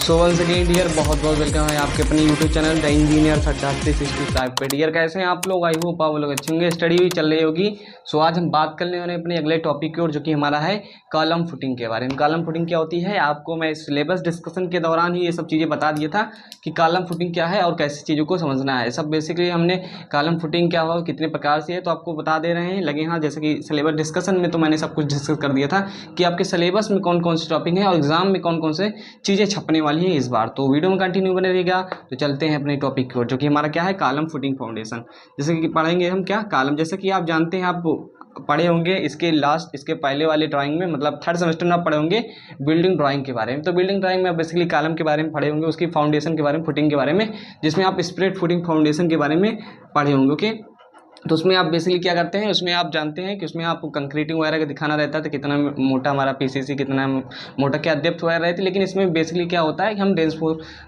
So once again dear, बहुत बहुत welcome है आपके अपने यूट्यूब चैनल द इंजीनियर 6065 पे। डियर कैसे हैं आप लोग? आई होप आप लोग अच्छे होंगे। स्टडी भी चल रही होगी। सो आज हम बात करने वाले अपने अगले टॉपिक की ओर, जो कि हमारा है कॉलम फुटिंग के बारे में। कॉलम फुटिंग क्या होती है, आपको मैं सिलेबस डिस्कशन के दौरान ही ये सब चीज़ें बता दिया था कि कॉलम फुटिंग क्या है और कैसी चीज़ों को समझना है। सब बेसिकली हमने कॉलम फुटिंग क्या हो, कितने प्रकार से है, तो आपको बता दे रहे हैं लगे। हाँ, जैसे कि सिलेबस डिस्कशन में तो मैंने सब कुछ डिस्कस कर दिया था कि आपके सिलेबस में कौन कौन से टॉपिक हैं और एग्जाम में कौन कौन से चीज़ें छपने वाली हैं इस बार। तो वीडियो में कंटिन्यू बने रहेगा। तो चलते हैं अपने टॉपिक की ओर, जो कि हमारा क्या है कॉलम फुटिंग फाउंडेशन। जैसे कि पढ़ेंगे हम क्या कॉलम, जैसे कि आप जानते हैं, आप पढ़े होंगे इसके पहले वाले ड्राइंग में, मतलब थर्ड सेमेस्टर में आप पढ़े होंगे बिल्डिंग ड्राइंग के बारे में। तो बिल्डिंग ड्राइंग में आप बेसिकली कॉलम के बारे में पढ़े होंगे, उसकी फाउंडेशन के बारे में, फुटिंग के बारे में, जिसमें आप स्प्रेड फुटिंग फाउंडेशन के बारे में पढ़े होंगे। ओके, तो उसमें आप बेसिकली क्या करते हैं, उसमें आप जानते हैं कि उसमें आपको कंक्रीटिंग वगैरह का दिखाना रहता है, तो कितना मोटा हमारा पीसीसी, कितना मोटा, क्या डेप्थ वगैरह रहती है। लेकिन इसमें बेसिकली क्या होता है कि हम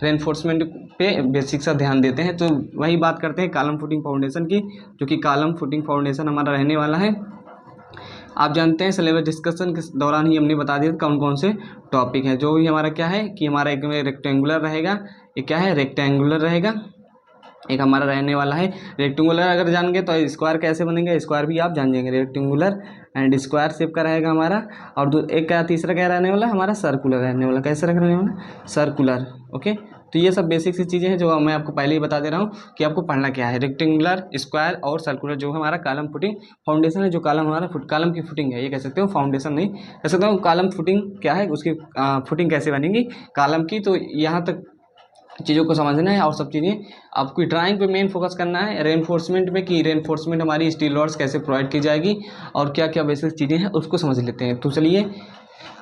रेनफोर्समेंट पे बेसिक सा ध्यान देते हैं। तो वही बात करते हैं कॉलम फुटिंग फाउंडेशन की, जो कि कॉलम फुटिंग फाउंडेशन हमारा रहने वाला है। आप जानते हैं सिलेबस डिस्कशन के दौरान ही हमने बता दिया कौन कौन से टॉपिक हैं। जो भी हमारा क्या है कि हमारा एक में रेक्टेंगुलर रहेगा, ये क्या है रेक्टेंगुलर रहेगा, एक हमारा रहने वाला है रेक्टेंगुलर। अगर जान गए तो स्क्वायर कैसे बनेंगे, स्क्वायर भी आप जान जाएंगे। रेक्टेंगुलर एंड स्क्वायर शेप का रहेगा हमारा। और एक का तीसरा क्या रहने वाला हमारा सर्कुलर रहने वाला। कैसे रहने वाला सर्कुलर। ओके, तो ये सब बेसिक सी चीज़ें हैं जो मैं आपको पहले ही बता दे रहा हूँ कि आपको पढ़ना क्या है। रेक्टेंगुलर, स्क्वायर और सर्कुलर जो हमारा कॉलम फुटिंग फाउंडेशन है, जो कॉलम हमारा कॉलम की फुटिंग है, ये कह सकते हो, फाउंडेशन नहीं कह सकता हूँ। कॉलम फुटिंग क्या है, उसकी फुटिंग कैसे बनेगी कॉलम की, तो यहाँ तक चीज़ों को समझना है। और सब चीज़ें आपको ड्राइंग पे मेन फोकस करना है, रेनफोर्समेंट पे, कि रेनफोर्समेंट हमारी स्टील रॉड्स कैसे प्रोवाइड की जाएगी और क्या क्या बेसिक चीज़ें हैं उसको समझ लेते हैं। तो चलिए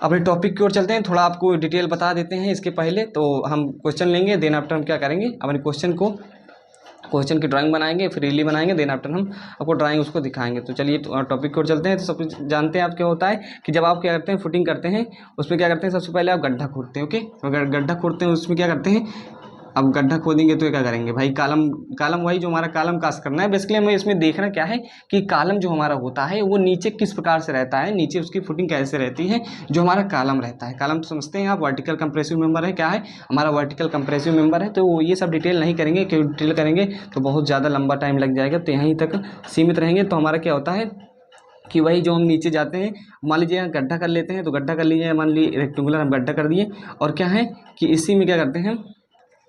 अपने टॉपिक की ओर चलते हैं। थोड़ा आपको डिटेल बता देते हैं इसके पहले। तो हम क्वेश्चन लेंगे, देन आफ्टर हम क्या करेंगे, अपने क्वेश्चन की ड्राइंग बनाएंगे, फ्रीली बनाएंगे, देन आफ्टर हम आपको ड्राइंग उसको दिखाएंगे। तो चलिए टॉपिक की ओर चलते हैं। तो सब कुछ जानते हैं आप क्या होता है कि जब आप क्या करते हैं फुटिंग करते हैं, उसमें क्या करते हैं, सबसे पहले आप गड्ढा खोदते हैं। ओके, अगर गड्ढा खोदते हैं उसमें क्या करते हैं, अब गड्ढा खोदेंगे तो क्या करेंगे भाई, कालम वही जो हमारा कालम कास्ट करना है। बेसिकली हमें इसमें देखना क्या है कि कालम जो हमारा होता है वो नीचे किस प्रकार से रहता है, नीचे उसकी फुटिंग कैसे रहती है। जो हमारा कालम रहता है, कालम तो समझते हैं आप, वर्टिकल कंप्रेसिव मेंबर है। क्या है हमारा वर्टिकल कंप्रेसिव मेंबर है। तो ये सब डिटेल नहीं करेंगे, क्योंकि डिटेल करेंगे तो बहुत ज़्यादा लंबा टाइम लग जाएगा। तो यहीं तक सीमित रहेंगे। तो हमारा क्या होता है कि वही जो हम नीचे जाते हैं, मान लीजिए गड्ढा कर लेते हैं, तो गड्ढा कर लीजिए, मान लीजिए रेक्टेंगुलर हम गड्ढा कर दिए। और क्या है कि इसी में क्या करते हैं,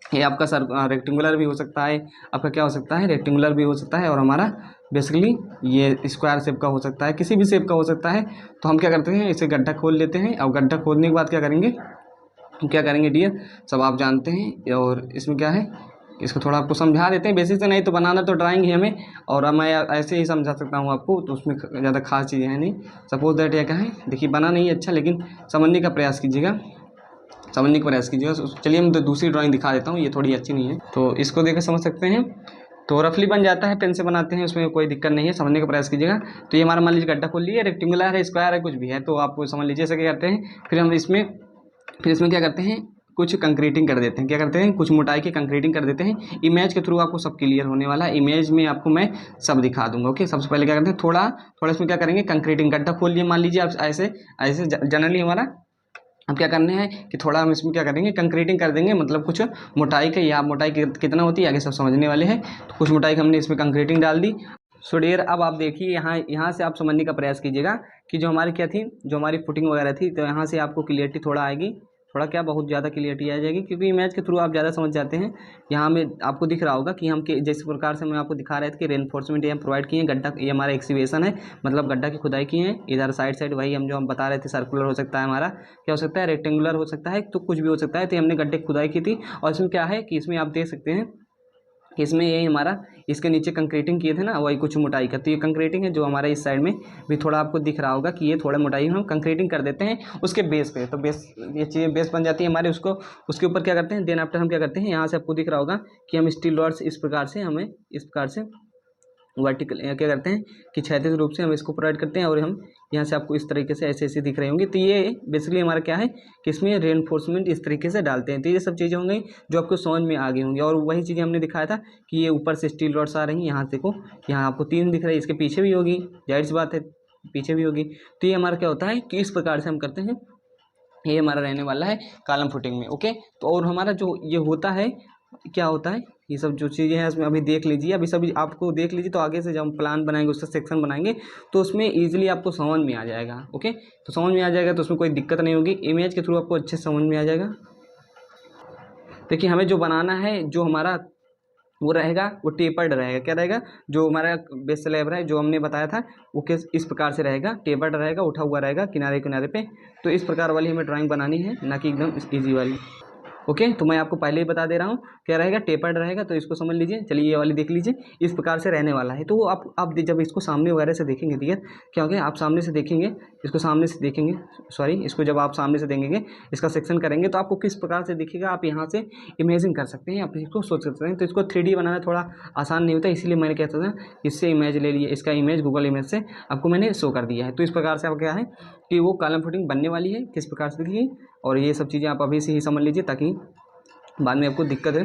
ये आपका रेक्टेंगुलर भी हो सकता है, आपका क्या हो सकता है रेक्टेंगुलर भी हो सकता है, और हमारा बेसिकली ये स्क्वायर शेप का हो सकता है, किसी भी शेप का हो सकता है। तो हम क्या करते हैं, इसे गड्ढा खोद लेते हैं। और गड्ढा खोदने के बाद क्या करेंगे डियर, सब आप जानते हैं। और इसमें क्या है, इसको थोड़ा आपको समझा देते हैं बेसिक से, नहीं तो बनाना तो ड्राइंग ही हमें, और मैं ऐसे ही समझा सकता हूँ आपको, तो उसमें ज़्यादा खास चीज़ें हैं नहीं। सपोज दैट, यह क्या है, देखिए बना नहीं अच्छा, लेकिन समझने का प्रयास कीजिएगा, चलिए मैं तो दूसरी ड्राइंग दिखा देता हूँ, ये थोड़ी अच्छी नहीं है, तो इसको देकर समझ सकते हैं। तो रफली बन जाता है, पेन से बनाते हैं, उसमें कोई दिक्कत नहीं है, समझने का प्रयास कीजिएगा। तो ये हमारा मान लीजिए गड्ढा खोल लिए, रेक्टेंगुलर है, स्क्वायर है, कुछ भी है, तो आप समझ लीजिए ऐसे क्या करते हैं। फिर इसमें क्या करते हैं, कुछ कंक्रीटिंग कर देते हैं। क्या करते हैं, कुछ मोटाई की कंक्रीटिंग कर देते हैं। इमेज के थ्रू आपको सब क्लियर होने वाला है, इमेज में आपको मैं सब दिखा दूंगा। ओके, सबसे पहले क्या करते हैं, थोड़ा इसमें क्या करेंगे, कंक्रीटिंग। गड्ढा खोल लिए मान लीजिए आप, ऐसे जनरली हमारा अब क्या करने हैं कि थोड़ा हम इसमें क्या करेंगे, कंक्रीटिंग कर देंगे, मतलब कुछ मोटाई का, या मोटाई कितना होती है आगे सब समझने वाले हैं। तो कुछ मोटाई का हमने इसमें कंक्रीटिंग डाल दी। सो डियर, अब आप देखिए यहाँ से आप समझने का प्रयास कीजिएगा कि जो हमारी क्या थी, जो हमारी फुटिंग वगैरह थी, तो यहाँ से आपको क्लियरिटी थोड़ा आएगी, थोड़ा क्या बहुत ज़्यादा क्लियरिटी आ जाएगी, क्योंकि इमेज के थ्रू आप ज़्यादा समझ जाते हैं। यहाँ में आपको दिख रहा होगा कि हम जिस प्रकार से मैं आपको दिखा रहे थे कि रेनफोर्समेंट ये हम प्रोवाइड किए हैं। गड्ढा, ये हमारा एक्सीवेशन है, मतलब गड्ढा की खुदाई की है। इधर साइड वही हम बता रहे थे, सर्कुलर हो सकता है हमारा, क्या हो सकता है रेक्टेंगुलर हो सकता है, तो कुछ भी हो सकता है। तो हमने गड्ढे की खुदाई की थी। और इसमें क्या है कि इसमें आप देख सकते हैं कि इसमें यही हमारा, इसके नीचे कंक्रीटिंग किए थे ना, वही कुछ मोटाई का। तो ये कंक्रीटिंग है, जो हमारे इस साइड में भी थोड़ा आपको दिख रहा होगा कि ये थोड़ा मोटाई में हम कंक्रीटिंग कर देते हैं उसके बेस पे। तो बेस, ये चीज़ें बेस बन जाती है हमारे, उसके ऊपर क्या करते हैं, देन आफ्टर हम क्या करते हैं, यहाँ से आपको दिख रहा होगा कि हम स्टील रॉड्स इस प्रकार से वर्टिकल क्या करते हैं कि क्षैतिज रूप से हम इसको प्रोवाइड करते हैं। और हम यहाँ से आपको इस तरीके से ऐसे दिख रहे होंगे। तो ये बेसिकली हमारा क्या है कि इसमें रेनफोर्समेंट इस तरीके से डालते हैं। तो ये सब चीज़ें होंगी जो आपको समझ में आ गई होंगी। और वही चीज़ें हमने दिखाया था कि ये ऊपर से स्टील रॉड्स आ रही हैं, यहाँ देखो, यहाँ आपको 3 दिख रही है, इसके पीछे भी होगी, जाहिर सी बात है पीछे भी होगी। तो ये हमारा क्या होता है कि इस प्रकार से हम करते हैं, ये हमारा रहने वाला है कॉलम फुटिंग में। ओके, तो और हमारा जो ये होता है, क्या होता है, ये सब जो चीज़ें हैं इसमें अभी देख लीजिए, अभी सभी आपको देख लीजिए, तो आगे से जब हम प्लान बनाएंगे उसका सेक्शन बनाएंगे तो उसमें ईजिली आपको समझ में आ जाएगा। ओके, तो समझ में आ जाएगा तो उसमें कोई दिक्कत नहीं होगी, इमेज के थ्रू आपको अच्छे से समझ में आ जाएगा। देखिए हमें जो बनाना है, जो हमारा वो रहेगा वो टेपर्ड रहेगा। क्या रहेगा, जो हमारा बेस स्लैब है जो हमने बताया था वो किस इस प्रकार से रहेगा, टेपर्ड रहेगा, उठा हुआ रहेगा किनारे किनारे पे। तो इस प्रकार वाली हमें ड्राइंग बनानी है, ना कि एकदम ईजी वाली। ओके, तो मैं आपको पहले ही बता दे रहा हूँ क्या रहेगा, टेपर्ड रहेगा, तो इसको समझ लीजिए। चलिए ये वाली देख लीजिए, इस प्रकार से रहने वाला है। तो आप जब इसको सामने वगैरह से देखेंगे, ठीक है, क्या होगा, आप सामने से देखेंगे, इसको सामने से देखेंगे, सॉरी, इसको जब आप सामने से देखेंगे, इसका सेक्शन करेंगे तो आपको किस प्रकार से दिखेगा आप यहाँ से इमेजिन कर सकते हैं, आप इसको सोच सकते हैं। तो इसको 3D बनाना थोड़ा आसान नहीं होता, इसीलिए मैंने कहता था इससे इमेज ले लिए, इसका इमेज गूगल इमेज से आपको मैंने शो कर दिया है। तो इस प्रकार से आप क्या है कि वो कॉलम फुटिंग बनने वाली है, किस प्रकार से दिखेगी, और ये सब चीज़ें आप अभी से ही समझ लीजिए ताकि बाद में आपको दिक्कत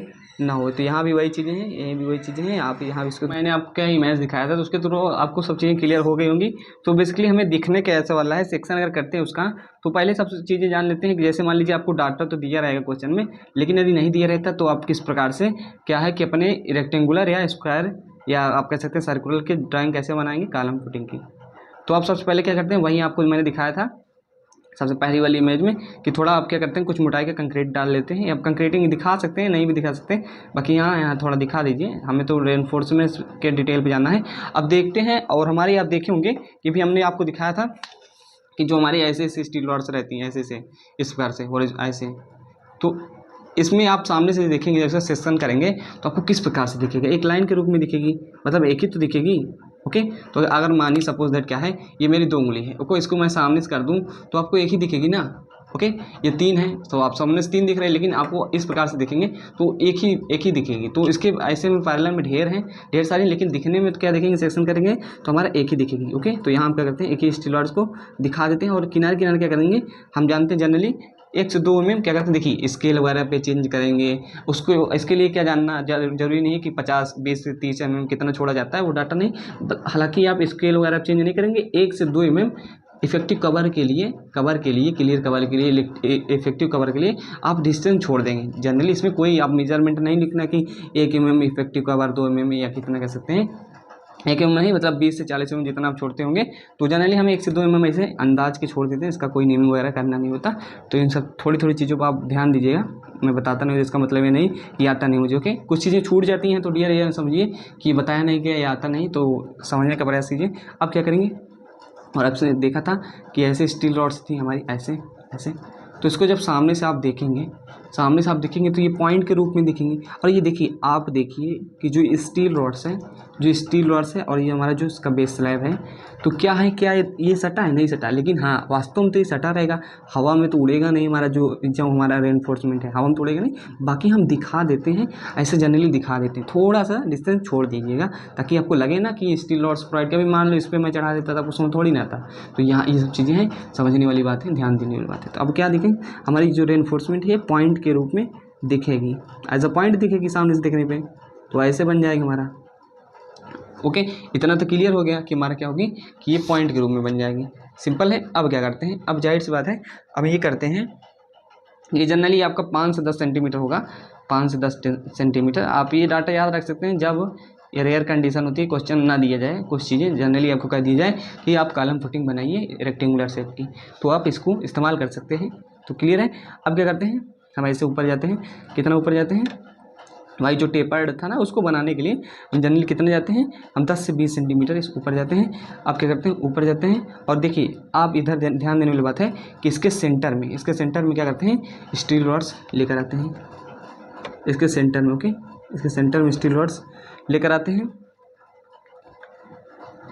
ना हो। तो यहाँ भी वही चीज़ें हैं, यहीं भी वही चीज़ें हैं, आप यहाँ इसको मैंने आपको क्या इमेज दिखाया था तो उसके थ्रू आपको सब चीज़ें क्लियर हो गई होंगी। तो बेसिकली हमें दिखने कैसा वाला है सेक्शन अगर करते हैं उसका, तो पहले सब चीज़ें जान लेते हैं कि जैसे मान लीजिए आपको डाटा तो दिया रहेगा क्वेश्चन में, लेकिन यदि नहीं दिया रहता तो आप किस प्रकार से क्या है कि अपने रेक्टेंगुलर या स्क्वायर या आप कह सकते हैं सर्कुलर की ड्राइंग कैसे बनाएंगे कॉलम फुटिंग की। तो आप सबसे पहले क्या करते हैं, वहीं आपको मैंने दिखाया था सबसे पहली वाली इमेज में कि थोड़ा आप क्या करते हैं, कुछ मोटाई का कंक्रीट डाल लेते हैं। आप कंक्रीटिंग दिखा सकते हैं, नहीं भी दिखा सकते, बाकी यहाँ थोड़ा दिखा दीजिए, हमें तो रेनफोर्समेंट के डिटेल पे जाना है। अब देखते हैं, और हमारे आप देखे होंगे कि भी हमने आपको दिखाया था कि जो हमारी ऐसे ऐसे स्टील रॉड्स रहती हैं, ऐसे से इस प्रकार से और ऐसे, तो इसमें आप सामने से देखेंगे, जैसे सेक्शन करेंगे तो आपको किस प्रकार से दिखेगा, एक लाइन के रूप में दिखेगी, मतलब एक ही तो दिखेगी। ओके, तो अगर मानी सपोज दैट क्या है, ये मेरी 2 उंगली है, ओके, इसको मैं सामने से कर दूं तो आपको एक ही दिखेगी ना। ओके, ये 3 है तो आप सामने से 3 दिख रहे हैं, लेकिन आपको इस प्रकार से दिखेंगे तो एक ही दिखेगी। तो इसके ऐसे में पैरेलल में ढेर हैं, ढेर सारी, लेकिन दिखने में तो क्या देखेंगे, सेक्शन करेंगे तो हमारा एक ही दिखेगी। ओके, तो यहाँ हम क्या करते हैं, एक ही स्टील रॉड्स को दिखा देते हैं, और किनारे किनारे क्या करेंगे, हम जानते हैं जनरली 1 से 2 mm क्या करते हैं, देखिए स्केल वगैरह पे चेंज करेंगे उसको। इसके लिए क्या जानना जरूरी नहीं है कि 50, 20 से 30 mm कितना छोड़ा जाता है, वो डाटा नहीं, हालांकि आप स्केल वगैरह चेंज नहीं करेंगे। 1 से 2 mm इफेक्टिव कवर के लिए क्लियर कवर के लिए, इफेक्टिव कवर के लिए आप डिस्टेंस छोड़ देंगे। जनरली इसमें कोई आप मेजरमेंट नहीं लिखना कि 1 mm इफेक्टिव कवर, 2 mm या कितना कह सकते हैं, 1 mm नहीं, मतलब 20 से 40 mm जितना आप छोड़ते होंगे। तो जनरली हम 1 से 2 mm ऐसे अंदाज के छोड़ देते हैं, इसका कोई नियम वगैरह करना नहीं होता। तो इन सब थोड़ी थोड़ी चीज़ों को आप ध्यान दीजिएगा, मैं बताता नहीं, इसका मतलब ये नहीं कि आता नहीं मुझे। ओके, कुछ चीज़ें छूट जाती हैं तो डियर ये समझिए कि बताया नहीं गया या आता नहीं, तो समझने का प्रयास कीजिए। अब क्या करेंगे, और आपसे देखा था कि ऐसे स्टील रॉड्स थी हमारी, ऐसे ऐसे, तो इसको जब सामने से आप देखेंगे तो ये पॉइंट के रूप में दिखेंगे। और ये देखिए, आप देखिए कि जो स्टील रॉड्स हैं और ये हमारा जो इसका बेस स्लैब है, तो क्या है, क्या ये सटा है, नहीं सटा, लेकिन हाँ वास्तव में तो ये सटा रहेगा, हवा में तो उड़ेगा नहीं। हमारा जो हमारा रेनफोर्समेंट है हवा में तो उड़ेगा नहीं। बाकी हम दिखा देते हैं, ऐसे जनरली दिखा देते हैं, थोड़ा सा डिस्टेंस छोड़ दीजिएगा ताकि आपको लगे ना कि स्टील रॉड्स प्रोवाइड का भी, मान लो इस पर मैं चढ़ा देता था आपको समझ थोड़ी ना आता। तो यहाँ ये सब चीज़ें हैं, समझने वाली बात है, ध्यान देने वाली बात है। तो अब क्या दिखेंगे, हमारी जो रेनफोर्समेंट है पॉइंट के रूप में दिखेगी, एज अ पॉइंट दिखेगी सामने से देखने पे, तो ऐसे बन जाएगा हमारा। ओके, इतना तो क्लियर हो गया कि हमारा क्या होगी कि ये पॉइंट के रूप में बन जाएगी, सिंपल है। अब क्या करते हैं, अब जाहिर सी बात है, अब ये करते हैं, ये जनरली आपका 5 से 10 सेंटीमीटर होगा, 5 से 10 सेंटीमीटर। आप ये डाटा याद रख सकते हैं जब ये रेयर कंडीशन होती है, क्वेश्चन ना दिया जाए, कुछ चीज़ें जनरली आपको कह दी जाए कि आप कॉलम फुटिंग बनाइए रेक्टेंगुलर शेप की, तो आप इसको इस्तेमाल कर सकते हैं। तो क्लियर है। अब क्या करते हैं, हम ऐसे ऊपर जाते हैं, कितना ऊपर जाते हैं भाई, जो टेपर्ड था ना उसको बनाने के लिए हम जनरली कितने जाते हैं, हम 10 से 20 सेंटीमीटर इस ऊपर जाते हैं। आप क्या करते हैं, ऊपर जाते हैं, और देखिए आप इधर ध्यान देने वाली बात है कि इसके सेंटर में क्या करते हैं, स्टील रॉड्स लेकर आते हैं, इसके सेंटर में। ओके, इसके सेंटर में स्टील रॉड्स लेकर आते हैं,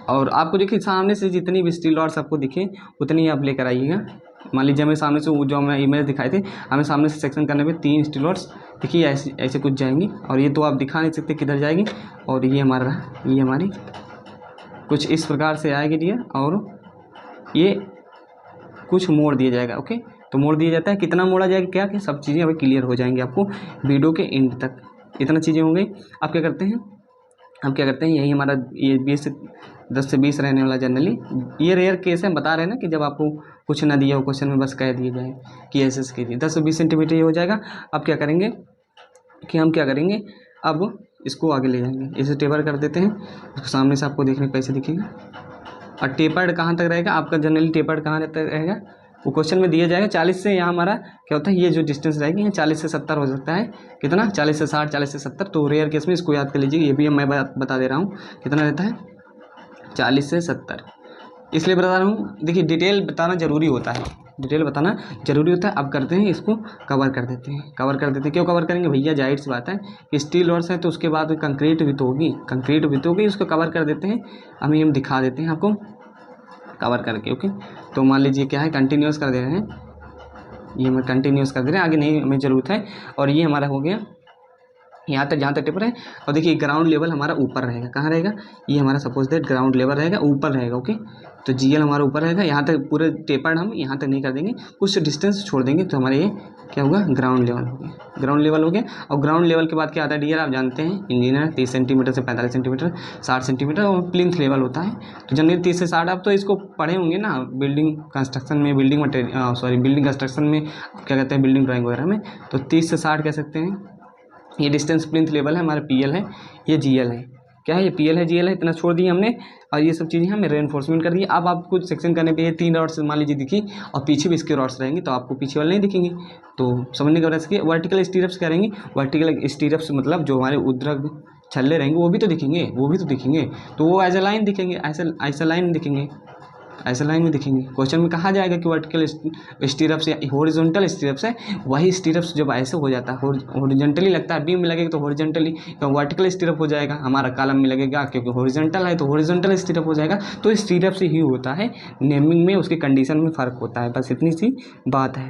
और आपको देखिए सामने से जितनी भी स्टील रॉड्स आपको दिखे उतनी आप लेकर आइएगा। मान लीजिए हमें सामने से जो हमें इमेज दिखाए थे, हमें सामने से सेक्शन करने पे 3 स्टील रॉड्स देखिए ऐसे कुछ जाएंगी, और ये तो आप दिखा नहीं सकते किधर जाएगी, और ये हमारी कुछ इस प्रकार से आएगी डियर, और ये कुछ मोड़ दिया जाएगा। ओके, तो मोड़ दिया जाता है, कितना मोड़ा जाएगा क्या क्या सब चीज़ें अभी क्लियर हो जाएंगी आपको वीडियो के एंड तक, इतना चीज़ें हो गई। आप क्या करते हैं, हम क्या करते हैं, यही हमारा ये 10 से 20 रहने वाला जनरली, ये रेयर केस है, बता रहे हैं ना कि जब आपको कुछ ना दिया हो क्वेश्चन में, बस कह दिया जाए कि ऐसे कीजिए, 10 से 20 सेंटीमीटर ये हो जाएगा। अब क्या करेंगे कि हम क्या करेंगे, अब इसको आगे ले जाएंगे, इसे टेपर कर देते हैं, उसको सामने से आपको देखने कैसे दिखेगा। और टेपर्ड कहाँ तक रहेगा आपका, जनरली टेपर्ड कहाँ तक रहेगा, वो क्वेश्चन में दिया जाएगा 40 से, यहाँ हमारा क्या होता है, ये जो डिस्टेंस रहेगी ये 40 से 70 हो सकता है, कितना 40 से 60, 40 से 70, तो रेयर केस में इसको याद कर लीजिए, ये भी मैं बता दे रहा हूँ कितना रहता है, 40 से 70। इसलिए बता रहा हूँ, देखिए डिटेल बताना ज़रूरी होता है, डिटेल बताना जरूरी होता है। अब करते हैं इसको कवर कर देते हैं, क्यों कवर करेंगे भैया, जाहिर सी बात है कि स्टील रोड्स है तो उसके बाद कंक्रीट भी तो होगी, उसको कवर कर देते हैं, अभी हम दिखा देते हैं आपको कवर करके। ओके, तो मान लीजिए क्या है, कंटिन्यूस कर दे रहे हैं, ये हम कंटिन्यूस कर दे रहे हैं, आगे नहीं हमें ज़रूरत है। और ये हमारा हो गया यहाँ तक, जहाँ तक टेपर है। और देखिए ग्राउंड लेवल हमारा ऊपर रहेगा, कहाँ रहेगा, ये हमारा सपोज दैट ग्राउंड लेवल रहेगा, ऊपर रहेगा। ओके, तो जीएल हमारा ऊपर रहेगा, यहाँ तक पूरे टेपर्ड हम यहाँ तक नहीं कर देंगे, कुछ डिस्टेंस छोड़ देंगे, तो हमारे ये क्या होगा, ग्राउंड लेवल हो गया, ग्राउंड लेवल हो गया। और ग्राउंड लेवल के बाद क्या आता है डियर, आप जानते हैं इंजीनियर 30 सेंटीमीटर से 45 सेंटीमीटर, 60 सेंटीमीटर और प्लिंथ लेवल होता है। तो जनरली 30 से 60 आप तो इसको पढ़े होंगे ना बिल्डिंग कंस्ट्रक्शन में, बिल्डिंग कंस्ट्रक्शन में क्या कहते हैं, बिल्डिंग ड्राइंग वगैरह में, तो 30 से 60 कह सकते हैं। ये डिस्टेंस प्लिंथ लेवल है, हमारा पीएल है, ये जीएल है, क्या है, ये पीएल है, जीएल है, इतना छोड़ दिया हमने। और ये सब चीज़ें हमें रेनफोर्समेंट कर दी। अब आपको सेक्शन करने पे ये 3 रॉड्स मान लीजिए दिखी, और पीछे भी इसके रॉड्स रहेंगे, तो आपको पीछे वाले नहीं दिखेंगे, तो समझने के बाद इसके वर्टिकल स्टीरप्स क्या रहेंगे, वर्टिकल स्टीरप्स मतलब जो हमारे उद्रग छल्ले रहेंगे वो भी तो दिखेंगे, तो वो एज अ लाइन दिखेंगे, ऐसा लाइन दिखेंगे, ऐसा लाइन में दिखेंगे। क्वेश्चन में कहा जाएगा कि वर्टिकल स्टीरप्स या हॉरिजॉन्टल स्टीरप्स है, वही स्टीरप्स जब ऐसे हो जाता है, हॉरिजॉन्टली लगता है, बीम में लगेगा तो हॉरिजॉन्टली वर्टिकल स्टीरप हो जाएगा, हमारा कॉलम में लगेगा क्योंकि हॉरिजॉन्टल है तो हॉरिजॉन्टल स्टीरप हो जाएगा। तो स्टीरप से ही होता है, नेमिंग में उसके कंडीशन में फ़र्क होता है, बस इतनी सी बात है।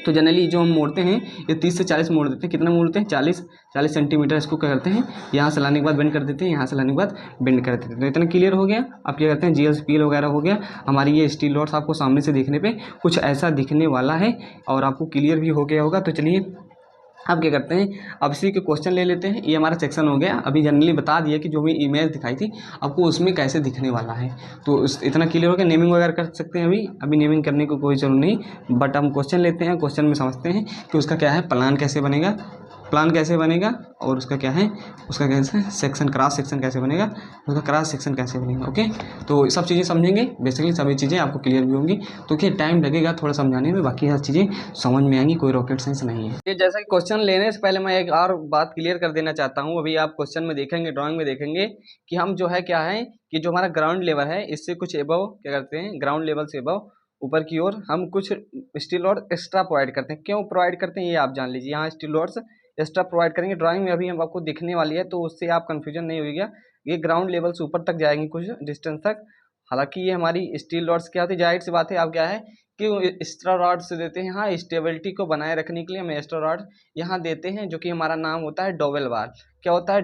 तो जनरली जो हम मोड़ते हैं ये 30 से 40 मोड़ देते हैं, कितना मोड़ते हैं, 40 सेंटीमीटर इसको क्या करते हैं, यहाँ से लाने के बाद बेंड कर देते हैं, यहाँ से लाने के बाद बेंड कर देते हैं। तो इतना क्लियर हो गया। अब क्या करते हैं, जीएल पीएल वगैरह हो गया, हमारी ये स्टील रॉड्स आपको सामने से देखने पे कुछ ऐसा दिखने वाला है, और आपको क्लियर भी हो गया होगा। तो चलिए अब क्या करते हैं, अब इसी के क्वेश्चन ले लेते हैं। ये हमारा सेक्शन हो गया, अभी जनरली बता दिया कि जो भी इमेज दिखाई थी आपको उसमें कैसे दिखने वाला है, तो इतना क्लियर हो गया। नेमिंग वगैरह कर सकते हैं, अभी नेमिंग करने को कोई जरूरत नहीं, बट हम क्वेश्चन लेते हैं, क्वेश्चन में समझते हैं कि उसका क्या है, प्लान कैसे बनेगा, और उसका क्या है, उसका कैसे सेक्शन, क्रॉस सेक्शन कैसे बनेगा, उसका क्रॉस सेक्शन कैसे बनेगा। ओके, तो सब चीज़ें समझेंगे, बेसिकली सभी चीज़ें आपको क्लियर भी होंगी। तो क्या टाइम लगेगा थोड़ा समझाने में, बाकी हर चीज़ें समझ में आएंगी, कोई रॉकेट साइंस नहीं है। ये जैसा कि क्वेश्चन लेने से पहले मैं एक और बात क्लियर कर देना चाहता हूँ। अभी आप क्वेश्चन में देखेंगे, ड्राइंग में देखेंगे कि हम जो है क्या है कि जो हमारा ग्राउंड लेवल है इससे कुछ एबव क्या करते हैं, ग्राउंड लेवल से एबव ऊपर की ओर हम कुछ स्टील रॉड एक्स्ट्रा प्रोवाइड करते हैं। क्यों प्रोवाइड करते हैं ये आप जान लीजिए, यहाँ स्टील रॉड्स एक्स्ट्रा प्रोवाइड करेंगे, ड्राइंग में अभी हम आपको दिखने वाली है, तो उससे आप कंफ्यूजन नहीं होगा। ये ग्राउंड लेवल से ऊपर तक जाएंगे कुछ डिस्टेंस तक। हालांकि ये हमारी स्टील रॉड्स क्या होती है, जाहिर सी बात है, आप क्या है कि एक्स्ट्रा रॉड्स देते हैं, हाँ स्टेबिलिटी को बनाए रखने के लिए हम एक्स्ट्रा रॉड यहाँ देते हैं, जो कि हमारा नाम होता है डोवेल बार। क्या होता है,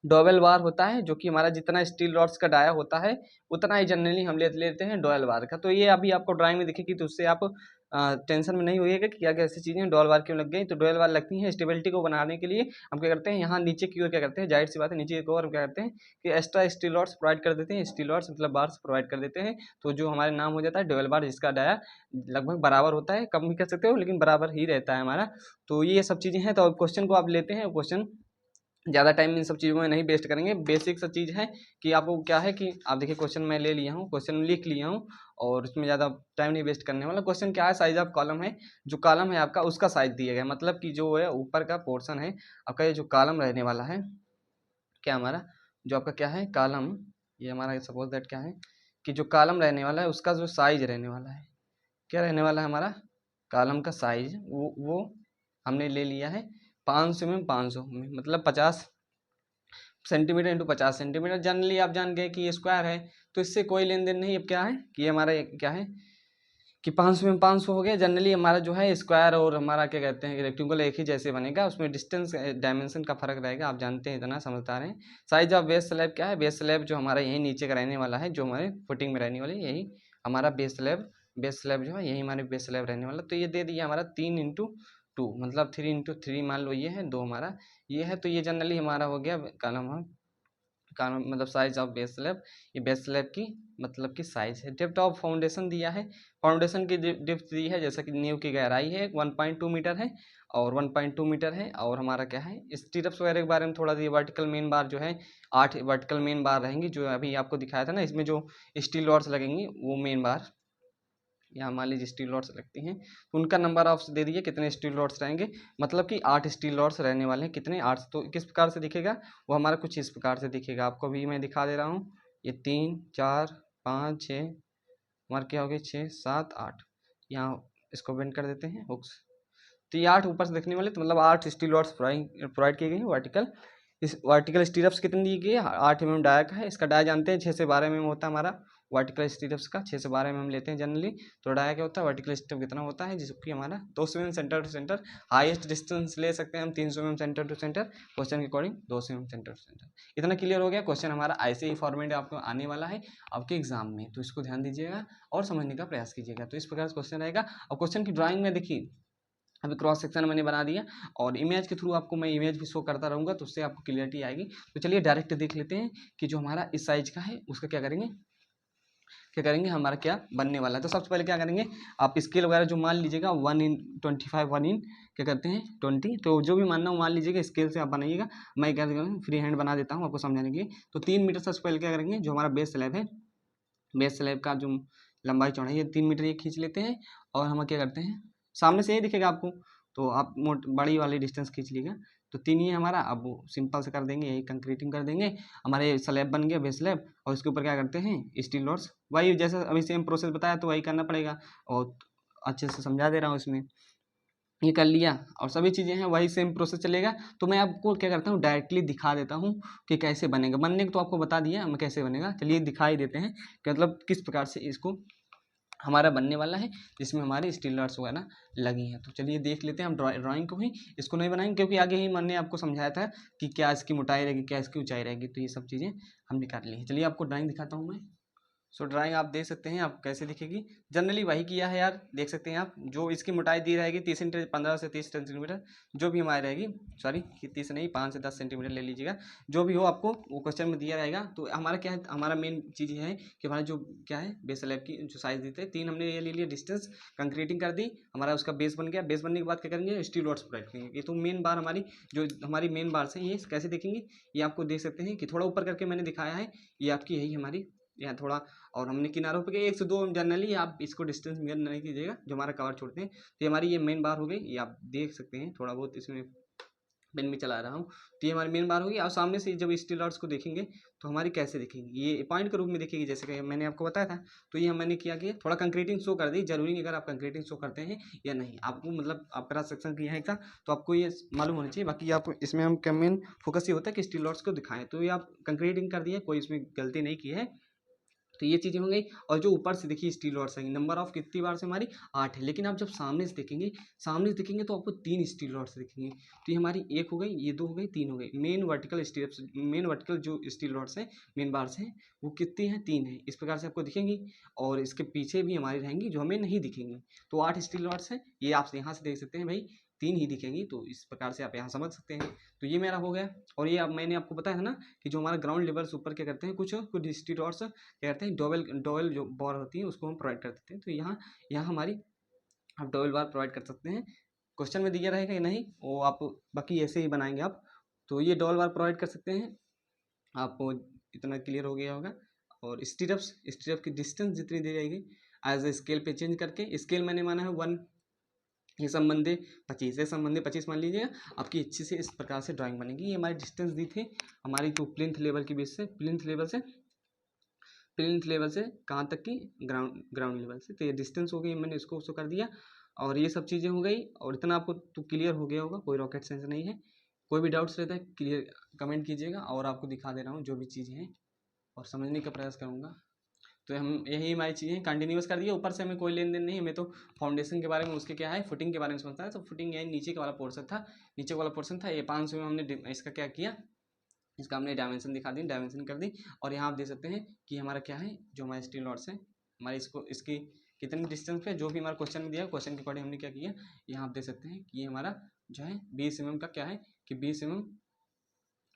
डोवेल बार होता है, जो कि हमारा जितना स्टील रॉड्स का डाया होता है उतना ही जनरली हम लेते हैं डोवेल बार का। तो ये अभी आपको ड्राइंग में दिखेगी, तो उससे आप टेंशन में नहीं होइएगा कि क्या क्या ऐसी चीज़ें डोवेल बार क्यों लग गई। तो डोवेल बार लगती हैं स्टेबिलिटी को बनाने के लिए। हम क्या करते हैं, यहाँ नीचे की ओर क्या करते हैं, जाहिर सी बात है नीचे की ओर हम क्या करते हैं कि एक्स्ट्रा स्टील रॉड्स प्रोवाइड कर देते हैं, स्टील रॉड्स मतलब बार्स प्रोवाइड कर देते हैं। तो जो हमारे नाम हो जाता है डोवेल बार, जिसका डाया लगभग बराबर होता है, कम भी कर सकते हो लेकिन बराबर ही रहता है हमारा। तो ये सब चीज़ें हैं। तो अब क्वेश्चन को आप लेते हैं, क्वेश्चन ज़्यादा टाइम इन सब चीज़ों में नहीं वेस्ट करेंगे। बेसिक सा चीज़ है कि आपको क्या है कि आप देखिए क्वेश्चन मैं ले लिया हूँ, क्वेश्चन लिख लिया हूँ, और इसमें ज़्यादा टाइम नहीं वेस्ट करने वाला। क्वेश्चन क्या है, साइज ऑफ कॉलम है, जो कॉलम है आपका उसका साइज दिया गया है, मतलब कि जो है ऊपर का पोर्शन है आपका, ये जो कॉलम रहने वाला है, क्या हमारा जो आपका क्या है कॉलम, ये हमारा सपोज दैट क्या है कि जो कॉलम रहने वाला है उसका जो साइज रहने वाला है, क्या रहने वाला है हमारा कॉलम का साइज, वो हमने ले लिया है 500 में 500 में, मतलब 50 सेंटीमीटर इंटू 50 सेंटीमीटर। जनरली आप जान गए कि ये स्क्वायर है, तो इससे कोई लेन देन नहीं। अब क्या है कि ये हमारा क्या है कि 500 में 500 हो गया। जनरली हमारा जो है स्क्वायर और हमारा क्या कहते हैं रेक्टेंगल एक ही जैसे बनेगा, उसमें डिस्टेंस डायमेंशन का फर्क रहेगा, आप जानते हैं, इतना समझदार हैं। साइज ऑफ बेस स्लैब क्या है, बेस स्लैब जो हमारा यही नीचे का रहने वाला है, जो हमारे फुटिंग में रहने वाली, यही हमारा बेस स्लैब जो है यही हमारे बेस स्लैब रहने वाला। तो ये दे दिया हमारा 3 इंटू 2, मतलब 3 × 3 मान लो ये है 2 हमारा ये है। तो ये जनरली हमारा हो गया कॉलम मतलब साइज ऑफ बेस स्लैब। ये बेस स्लैब की मतलब की साइज है। डेप्थ ऑफ फाउंडेशन दिया है, फाउंडेशन की डेप्थ दी है, जैसा कि नींव की गहराई है 1.2 मीटर है और 1.2 मीटर है। और हमारा क्या है स्टीरप्स वगैरह के बारे में थोड़ा दी। वर्टिकल मेन बार जो है 8 वर्टिकल मेन बार रहेंगी, जो अभी आपको दिखाया था ना, इसमें जो स्टील रॉड्स लगेंगी वो मेन बार यहाँ मान लीजिए स्टील रॉड्स लगती हैं। तो उनका नंबर ऑफ दे दिए कितने स्टील रॉड्स रहेंगे, मतलब कि 8 स्टील रॉड्स रहने वाले हैं। कितने 8। तो किस प्रकार से दिखेगा वो हमारा कुछ इस प्रकार से दिखेगा, आपको भी मैं दिखा दे रहा हूँ। ये 3 4 5 6 हमारे क्या हो गए 6 7 8। यहाँ इसको बेंड कर देते हैं हुक्स। तो ये 8 ऊपर से दिखने वाले, तो मतलब 8 स्टील रॉड्स प्रोवाइड किए गए हैं वर्टिकल। इस वर्टिकल स्टीरप्स कितनी दी गई है 8 mm डाया का है। इसका डाया जानते हैं 6 से 12 mm होता है हमारा वर्टिकल स्टीरप्स का, 6 से 12 mm लेते हैं जनरली। तो डाया क्या होता है वर्टिकल स्टीरप कितना होता है, जिसकी हमारा 200 mm centre to centre. Highest distance ले सकते हैं हम 300 mm centre to centre, question के according 200 mm centre to centre. इतना क्लियर हो गया। क्वेश्चन हमारा ऐसे ही फॉर्मेट आपको आने वाला है आपके एग्जाम में, तो इसको ध्यान दीजिएगा और समझने का प्रयास कीजिएगा। तो इस प्रकार से क्वेश्चन रहेगा। और क्वेश्चन की ड्राइंग में देखिए अभी क्रॉस सेक्शन मैंने बना दिया और इमेज के थ्रू आपको मैं इमेज भी शो करता रहूँगा, तो उससे आपको क्लियरिटी आएगी। तो चलिए डायरेक्ट देख लेते हैं कि जो हमारा इस साइज का है उसका क्या करेंगे हमारा क्या बनने वाला है। तो सबसे पहले क्या करेंगे, आप स्केल वगैरह जो मान लीजिएगा 1/25 1 क्या करते हैं 20। तो जो भी मानना हो मान लीजिएगा, स्केल से आप बनाइएगा। मैं क्या करूँगा फ्री हैंड बना देता हूँ आपको समझाने के लिए। तो 3 मीटर सबसे पहले क्या करेंगे, जो हमारा बेस स्लैब है, बेस स्लैब का जो लंबाई चौड़ाई है 3 मीटर ये खींच लेते हैं। और हम क्या करते हैं, सामने से ही दिखेगा आपको, तो आप बड़ी वाली डिस्टेंस खींच लीजिएगा। तो 3 ही हमारा, अब वो सिंपल से कर देंगे, यही कंक्रीटिंग कर देंगे। हमारे स्लैब बन गया बेस स्लैब, और इसके ऊपर क्या करते हैं स्टील रॉड्स। वही जैसा अभी सेम प्रोसेस बताया तो वही करना पड़ेगा, और अच्छे से समझा दे रहा हूँ इसमें। ये कर लिया और सभी चीज़ें हैं वही सेम प्रोसेस चलेगा। तो मैं आपको क्या करता हूँ डायरेक्टली दिखा देता हूँ कि कैसे बनेगा। बनने को तो आपको बता दिया मैं कैसे बनेगा, चलिए दिखाई देते हैं कि मतलब किस प्रकार से इसको हमारा बनने वाला है, जिसमें हमारी स्टील रॉड्स वगैरह लगी हैं। तो चलिए देख लेते हैं हम ड्राइंग को ही। इसको नहीं बनाएंगे क्योंकि आगे ही मैंने आपको समझाया था कि क्या इसकी मोटाई रहेगी क्या इसकी ऊंचाई रहेगी, तो ये सब चीज़ें हमने कर ली हैं। चलिए आपको ड्राइंग दिखाता हूँ मैं। सो ड्राइंग आप देख सकते हैं आप कैसे दिखेगी। जनरली वही किया है यार, देख सकते हैं आप। जो इसकी मोटाई दी रहेगी 15 से 30 सेंटीमीटर जो भी हमारी रहेगी, सॉरी 30 नहीं 5 से 10 सेंटीमीटर ले लीजिएगा, जो भी हो आपको वो क्वेश्चन में दिया रहेगा। तो हमारा क्या है, हमारा मेन चीज़ ये है कि हमारा जो क्या है बेस स्लैब की जो साइज देते हैं 3 हमने ये ले लिया डिस्टेंस, कंक्रीटिंग कर दी, हमारा उसका बेस बन गया। बेस बनने के बाद क्या करेंगे स्टील रॉड्स प्रोवाइड करेंगे। ये तो मेन बार हमारी जो हमारी मेन बार से ये कैसे देखेंगे, ये आपको देख सकते हैं कि थोड़ा ऊपर करके मैंने दिखाया है। ये आपकी यही हमारी यहाँ थोड़ा, और हमने किनारों पे 1 से 2 जनरली आप इसको डिस्टेंस मेजर नहीं कीजिएगा जो हमारा कवर छोड़ते हैं। तो ये हमारी ये मेन बार हो गई, ये आप देख सकते हैं थोड़ा बहुत इसमें पेन भी चला रहा हूँ। तो ये हमारी मेन बार होगी। और सामने से जब स्टील रॉड्स को देखेंगे तो हमारी कैसे दिखेंगी, ये पॉइंट के रूप में दिखेगी जैसे कि मैंने आपको बताया था। तो ये मैंने किया कि थोड़ा कंक्रीटिंग शो कर दी, जरूरी नहीं अगर आप कंक्रीटिंग शो करते हैं या नहीं, आपको मतलब आप क्रॉस सेक्शन किया है का तो आपको ये मालूम होना चाहिए। बाकी आप इसमें हम मेन फोकस ये होता है कि स्टील रॉड्स को दिखाएं। तो ये आप कंक्रीटिंग कर दिए, कोई इसमें गलती नहीं की है। तो ये चीज़ें हो गई। और जो ऊपर से देखिए स्टील रॉड्स है, नंबर ऑफ कितनी बार से हमारी 8 है। लेकिन आप जब सामने से देखेंगे तो आपको 3 स्टील रॉड्स दिखेंगे। तो ये हमारी 1 हो गई, ये 2 हो गई, 3 हो गई। मेन वर्टिकल जो स्टील रॉड्स हैं मेन बार्स हैं वो कितनी हैं 3 है। इस प्रकार से आपको दिखेंगी। और इसके पीछे भी हमारी रहेंगी जो हमें नहीं दिखेंगी। तो 8 स्टील रॉड्स हैं, ये आप यहाँ से देख सकते हैं भाई 3 ही दिखेंगी। तो इस प्रकार से आप यहाँ समझ सकते हैं। तो ये मेरा हो गया। और ये अब मैंने आपको बताया था ना कि जो हमारा ग्राउंड लेवल से ऊपर क्या करते हैं कुछ स्टील रॉड्स क्या करते हैं डोवेल जो बार होती है उसको हम प्रोवाइड कर देते हैं। तो यहाँ हमारी आप डोवेल बार प्रोवाइड कर सकते हैं। क्वेश्चन में दिया रहेगा या नहीं वो आप बाकी ऐसे ही बनाएंगे आप। तो ये डोवेल बार प्रोवाइड कर सकते हैं, आपको इतना क्लियर हो गया होगा। और स्टीरप की डिस्टेंस जितनी दी जाएगी एज ए स्केल पे चेंज करके, स्केल मैंने माना है 1, ये संबंधे 25 है, संबंधे 25 मान लीजिएगा। आपकी अच्छी से इस प्रकार से ड्राइंग बनेगी। ये हमारी डिस्टेंस दी थी हमारी तो प्लिंथ लेवल की बेस से, प्लिंथ लेवल से कहाँ तक की ग्राउंड लेवल से। तो ये डिस्टेंस हो गई, मैंने इसको उसको कर दिया। और ये सब चीज़ें हो गई। और इतना आपको तो क्लियर हो गया होगा, कोई रॉकेट साइंस नहीं है। कोई भी डाउट्स रहता है क्लियर कमेंट कीजिएगा, और आपको दिखा दे रहा हूँ जो भी चीज़ें हैं और समझने का प्रयास करूँगा। तो हम यही हमारी चीज़ें कंटिन्यूस कर दिए। ऊपर से हमें कोई लेन देन नहीं, हमें तो फाउंडेशन के बारे में उसके क्या है फुटिंग के बारे में समझता है। तो फुटिंग यही नीचे का वाला पोर्शन था। ये 500 में हमने इसका क्या किया, इसका हमने डायमेंशन दिखा दी, डायमेंशन कर दी। और यहाँ आप देख सकते हैं कि हमारा क्या है जो हमारे स्टील रॉड्स हैं हमारे इसकी कितनी डिस्टेंस पे, जो भी हमारा क्वेश्चन में दिया है, क्वेश्चन के अकॉर्डिंग हमने क्या किया, यहाँ आप देख सकते हैं कि ये हमारा जो है 20 mm का क्या है कि 20 mm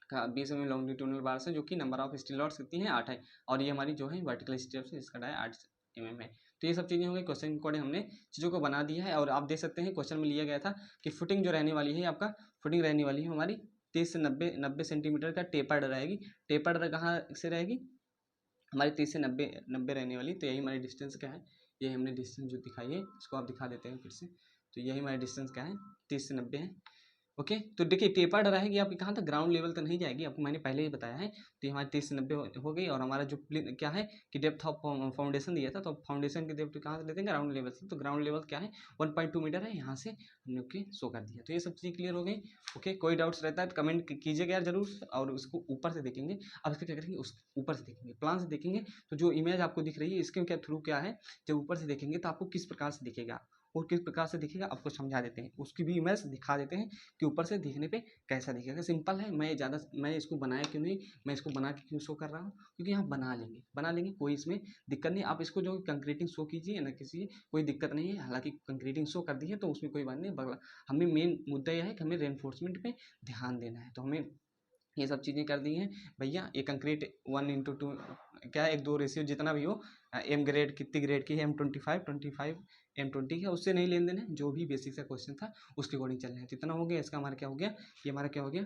का 20 mm लॉन्गिट्यूडनल बार्स है, जो कि नंबर ऑफ स्टील रॉड्स कितनी है 8 है, और ये हमारी जो है वर्टिकल स्टेप्स है जिसका डाया 8 mm है। तो ये सब चीज़ें हो गई, क्वेश्चन के अकॉर्डिंग हमने चीज़ों को बना दिया है। और आप देख सकते हैं क्वेश्चन में लिया गया था कि फुटिंग जो रहने वाली है आपका, फुटिंग रहने वाली है हमारी 30 से 90 सेंटीमीटर का टेपर्ड रहेगी। टेपर्ड कहाँ से रहेगी, हमारी 30 से 90 रहने वाली। तो यही हमारी डिस्टेंस क्या है, यही हमने डिस्टेंस जो दिखाई है, इसको आप दिखा देते हैं फिर से। तो यही हमारी डिस्टेंस क्या है, 30 से 90 है। ओके, तो देखिए टेपर्ड रहेगी आपकी कहाँ तक, ग्राउंड लेवल तक नहीं जाएगी, आपको मैंने पहले ही बताया है। तो ये हमारी 30 से 90 हो गई। और हमारा जो क्या है कि डेप्थ ऑफ फाउंडेशन दिया था, तो फाउंडेशन की डेप्थ कहाँ से लेते हैं, ग्राउंड लेवल से। तो ग्राउंड लेवल क्या है 1.2 मीटर है, यहाँ से हमने ओके शो कर दिया। तो ये सब चीज़ क्लियर हो गई। ओके, कोई डाउट्स रहता है तो कमेंट कीजिएगा यार जरूर। और उसको ऊपर से देखेंगे, अब इसको क्या करेंगे, उस ऊपर से देखेंगे, प्लान से देखेंगे। तो जो इमेज आपको दिख रही है इसके क्या थ्रू क्या है, जब ऊपर से देखेंगे तो आपको किस प्रकार से दिखेगा और किस प्रकार से दिखेगा आपको समझा देते हैं, उसकी भी इमेज दिखा देते हैं कि ऊपर से देखने पे कैसा दिखेगा। सिंपल है, मैं इसको बनाया क्यों नहीं, मैं इसको बना के क्यों शो कर रहा हूँ, क्योंकि यहाँ बना लेंगे, कोई इसमें दिक्कत नहीं। आप इसको जो कंक्रीटिंग शो कीजिए ना, किसी कोई दिक्कत नहीं है। हालांकि कंक्रीटिंग शो कर दी है तो उसमें कोई बात नहीं, बगला हमें मेन मुद्दा यह है कि हमें रेनफोर्समेंट पे ध्यान देना है। तो हमें ये सब चीज़ें कर दी हैं भैया। ये कंक्रीट 1:2 क्या है, 1:2 रेशियो जितना भी हो, एम ग्रेड कितनी ग्रेड की है, M25 M20 है, उससे नहीं लेन देन है। जो भी बेसिक सा क्वेश्चन था उसके अकॉर्डिंग चल रहे हैं। तो इतना हो गया, इसका हमारा क्या हो गया, ये हमारा क्या हो गया,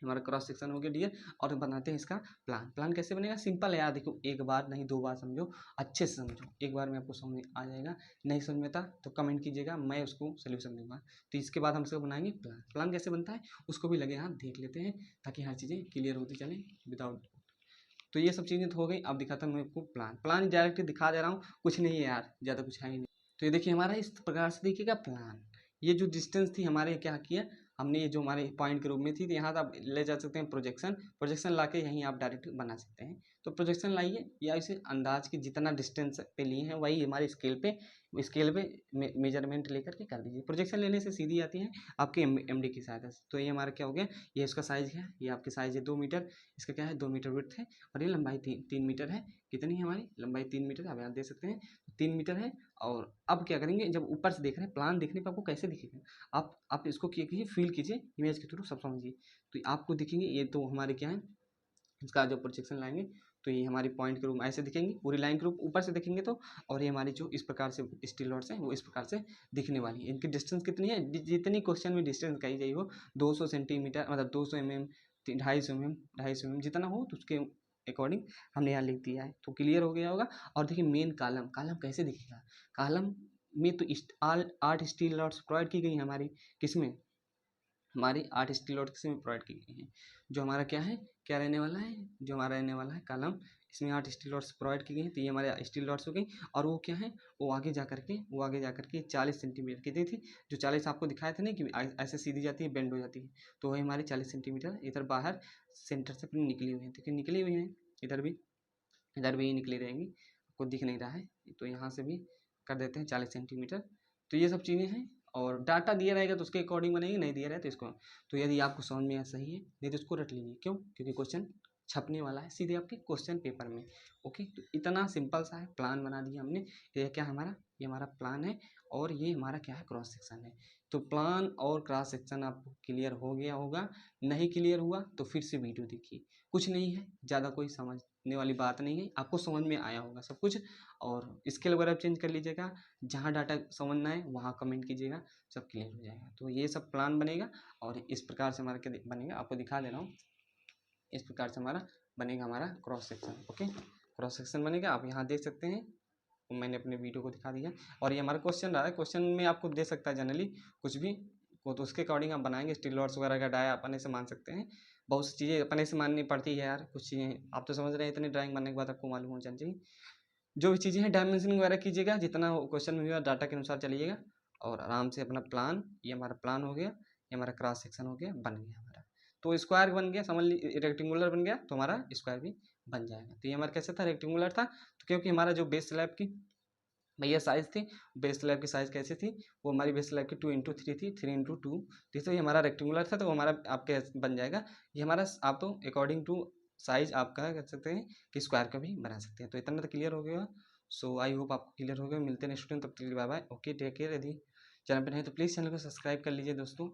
हमारा क्रॉस सेक्शन हो गया डियर। और बनाते हैं इसका प्लान कैसे बनेगा, सिंपल है यार। देखो एक बार नहीं 2 बार समझो, अच्छे से समझो, एक बार में आपको समझ में आ जाएगा। नहीं समझ में आता तो कमेंट कीजिएगा, मैं उसको सोल्यूशन दूंगा। तो इसके बाद हम इसको बनाएंगे प्लान कैसे बनता है उसको भी लगे हाथ देख लेते हैं, ताकि हर चीज़ें क्लियर होती चलें विदाउट। तो ये सब चीज़ें तो हो गई। अब दिखाता हूँ मैं आपको प्लान डायरेक्ट दिखा दे रहा हूँ, कुछ नहीं है यार, ज़्यादा कुछ है ही नहीं। तो ये देखिए हमारा इस प्रकार से देखिएगा प्लान। ये जो डिस्टेंस थी हमारे, क्या किया हमने, ये जो हमारे पॉइंट के रूप में थी, तो यहाँ आप ले जा सकते हैं प्रोजेक्शन ला के यहीं आप डायरेक्ट बना सकते हैं। तो प्रोजेक्शन लाइए, या इसे अंदाज की जितना डिस्टेंस पे लिए हैं वही हमारे स्केल पे मेजरमेंट लेकर के कर दीजिए। प्रोजेक्शन लेने से सीधी आती है आपके MD की सहायता से। तो ये हमारा क्या हो गया, ये इसका साइज है, ये आपकी साइज है 2 मीटर, इसका क्या है 2 मीटर विड्थ है, और ये लंबाई 3 मीटर है। कितनी है हमारी लंबाई, 3 मीटर, आप यहाँ देख सकते हैं 3 मीटर है। और अब क्या करेंगे, जब ऊपर से देख रहे हैं प्लान देखने पर आपको कैसे दिखेगा, आप इसको क्या कीजिए, फील कीजिए इमेज के थ्रू, सब समझिए। तो आपको दिखेंगे ये तो हमारे क्या है, इसका जो प्रोजेक्शन लाएंगे तो ये हमारी पॉइंट के रूप में ऐसे दिखेंगी, पूरी लाइन के रूप ऊपर से देखेंगे तो। और ये हमारी जो इस प्रकार से स्टील रॉड्स हैं वो इस प्रकार से दिखने वाली है। इनकी डिस्टेंस कितनी है, जितनी क्वेश्चन में डिस्टेंस कही गई हो, 200 सेंटीमीटर मतलब 200 mm, 250 mm जितना हो, तो उसके अकॉर्डिंग हमने यहाँ लिख दिया है। तो क्लियर हो गया होगा। और देखिए मेन कालम कैसे दिखेगा, कालम में तो 8 स्टील रॉड्स प्रोवाइड की गई हैं हमारी, किसमें, हमारी 8 स्टील रॉड किसी में प्रोवाइड की गई हैं। जो हमारा क्या है, क्या रहने वाला है, जो हमारा रहने वाला है कॉलम, इसमें 8 स्टील रॉड्स प्रोवाइड की गई हैं। तो ये हमारे स्टील रॉड्स हो गई। और वो क्या है, वो आगे जा करके 40 सेंटीमीटर की दी थी। जो 40 आपको दिखाए थे ना कि ऐसे सीधी जाती है, बेंड हो जाती है, तो वही हमारी 40 सेंटीमीटर इधर बाहर सेंटर से अपनी निकली हुई है। देखिए निकली हुई है, इधर भी निकली रहेंगी, आपको दिख नहीं रहा है। तो यहाँ से भी कर देते हैं 40 सेंटीमीटर। तो ये सब चीज़ें हैं। और डाटा दिया रहेगा तो उसके अकॉर्डिंग बनेगी, नहीं दिया रहे तो इसको। तो यदि आपको समझ में सही है, नहीं तो इसको रट लीजिए। क्यों, क्योंकि क्वेश्चन छपने वाला है सीधे आपके क्वेश्चन पेपर में। ओके, तो इतना सिंपल सा है, प्लान बना दिया हमने। ये क्या हमारा, ये हमारा प्लान है, और ये हमारा क्या है, क्रॉस सेक्शन है। तो प्लान और क्रॉस सेक्शन आपको क्लियर हो गया होगा। नहीं क्लियर हुआ तो फिर से वीडियो देखिए, कुछ नहीं है, ज़्यादा कोई समझने वाली बात नहीं है, आपको समझ में आया होगा सब कुछ। और स्केल वगैरह चेंज कर लीजिएगा, जहाँ डाटा समझना है वहाँ कमेंट कीजिएगा, सब क्लियर हो जाएगा। तो ये सब प्लान बनेगा, और इस प्रकार से हमारा क्या बनेगा, आपको दिखा दे रहा हूँ। इस प्रकार से हमारा बनेगा हमारा cross section. Okay, cross section बनेगा, आप यहाँ देख सकते हैं, मैंने अपने वीडियो को दिखा दिया। और ये हमारा क्वेश्चन रहा है, क्वेश्चन में आपको दे सकता है जनरली कुछ भी को, तो उसके अकॉर्डिंग हम बनाएंगे। स्टील रॉड्स वगैरह का डाया अपने से मान सकते हैं, बहुत सी चीज़ें अपने से माननी पड़ती है यार, कुछ चीज़ें आप तो समझ रहे हैं, इतनी ड्राइंग बनने के बाद आपको मालूम हो जाना चाहिए। जो भी चीज़ें हैं डायमेंशनिंग वगैरह कीजिएगा, जितना क्वेश्चन में हुआ डाटा के अनुसार चलिएगा, और आराम से अपना प्लान, ये हमारा प्लान हो गया, ये हमारा क्रॉस सेक्शन हो गया, बन गया हमारा। तो स्क्वायर बन गया, समझ लीजिए रेक्टेंगुलर बन गया, तो हमारा स्क्वायर भी बन जाएगा। तो ये हमारा कैसे था, रेक्टेंगुलर था। तो क्योंकि हमारा जो बेस स्लैब की भैया साइज थी, बेस स्लैब की साइज कैसी थी, वो हमारी बेस स्लैब की 2x3 थी, 3x2 थी। तो ये हमारा रेक्टेंगुलर था, तो वो हमारा आपके बन जाएगा। ये हमारा आप तो अकॉर्डिंग टू साइज आप क्या कर सकते हैं कि स्क्वायर का भी बना सकते हैं। तो इतना तो क्लियर हो गया। सो आई होप आपको क्लियर हो गया। मिलते हैं नेक्स्ट वीडियो में, तब तक के लिए bye bye. Okay, take care. यदि चैनल पर नहीं तो प्लीज़ चैनल को सब्सक्राइब कर लीजिए दोस्तों।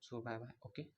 सो बाय बाय। ओके।